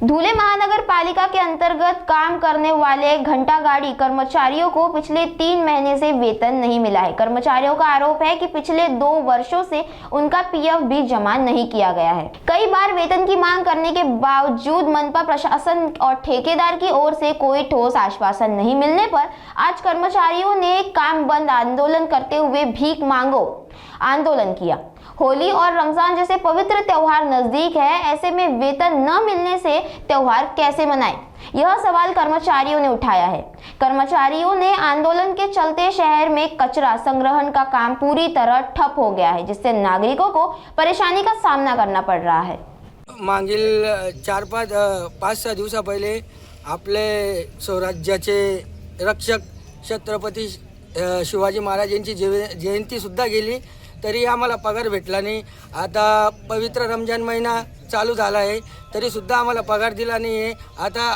धुले महानगर पालिका के अंतर्गत काम करने वाले घंटा गाड़ी कर्मचारियों को पिछले 3 महीने से वेतन नहीं मिला है। कर्मचारियों का आरोप है कि पिछले 2 वर्षों से उनका पीएफ भी जमा नहीं किया गया है। कई बार वेतन की मांग करने के बावजूद मनपा प्रशासन और ठेकेदार की ओर से कोई ठोस आश्वासन नहीं मिलने पर आज कर्मचारियों ने काम बंद आंदोलन करते हुए भीख मांगो आंदोलन किया। होली और रमजान जैसे पवित्र त्योहार नजदीक है, ऐसे में वेतन न मिलने से त्योहार कैसे मनाएं? यह सवाल कर्मचारियों ने उठाया है। कर्मचारियों ने आंदोलन के चलते शहर में कचरा संग्रहण का काम पूरी तरह ठप हो गया है, जिससे नागरिकों को परेशानी का सामना करना पड़ रहा है। मागील 4-5 दिवसा पहिले आपले स्वराज्याचे रक्षक छत्रपती शिवाजी महाराज यांची जयंती सुद्धा गेली, तरी आम्हाला पगार भेटला नाही। आता पवित्र रमजान महिना चालू झाला आहे, तरी सुद्धा आम्हाला पगार दिला नाही आहे। आता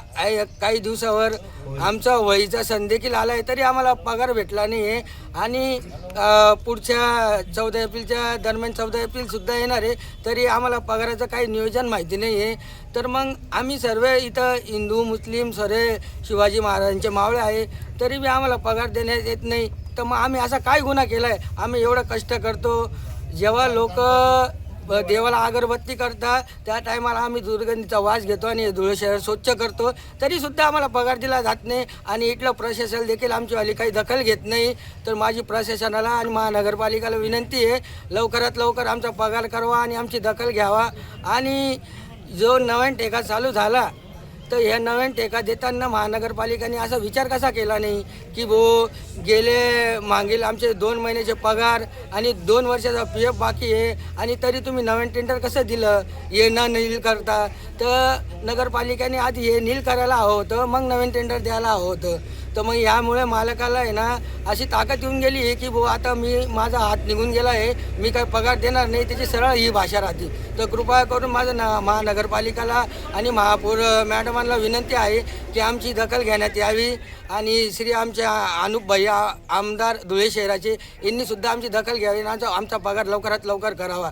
काही दिवसावर आमचा वहीचा सण देखील आला आहे, तरी आम्हाला पगार भेटला नाही आहे। आणि पुढच्या 14 एप्रिलच्या दरम्यान 14 एप्रिल सुद्धा येणार आहे, तरी आम्हाला पगाराचं काही नियोजन माहिती नाही आहे। तर मग आम्ही सर्व इथं हिंदू मुस्लिम सर्व शिवाजी महाराजांचे मावळे आहे, तरी बी आम्हाला पगार देण्यात येत नाही। तर मग आम्ही असा काय गुन्हा केला आहे? आम्ही एवढं कष्ट करतो, जेव्हा लोक देवाला अगरबत्ती करतात त्या टायमाला आम्ही दुर्गंधीचा वास घेतो आणि धुळे शहर स्वच्छ करतो, तरी सुद्धा आम्हाला पगार दिला जात नाही। आणि इथलं प्रशासन देखील आमचीवाली काही दखल घेत नाही। तर माझी प्रशासनाला आणि महानगरपालिकेला विनंती आहे, लवकरात लवकर आमचा पगार करावा आणि आमची दखल घ्यावा। आणि जो नवीन ठेका चालू झाला, तर ह्या नवीन ठेका देताना महानगरपालिकेने असा विचार कसा केला नाही की गेले मागील आमचे 2 महिन्याचे पगार आणि 2 वर्षाचा पीएफ बाकी आहे, आणि तरी तुम्ही नवीन टेंडर कसं दिलं हे न नील करता? तर नगरपालिकेने आधी हे नील करायला हवं होतं, मग नवीन टेंडर द्यायला हवं होतं। तर मग यामुळे मालकाला आहे ना अशी ताकद येऊन गेली आहे की आता माझा हात निघून गेला आहे, मी काय पगार देणार नाही, त्याची सरळ ही भाषा राहते। तर कृपया करून माझं महानगरपालिकेला आणि महापौर मॅडमांना विनंती आहे की आमची दखल घेण्यात यावी। आणि श्री आमचे अनुप भैया आमदार धुळे शहराचे यांनी सुद्धा आमची दखल घ्यावी आणि आमचा पगार लवकरात लवकर करावा।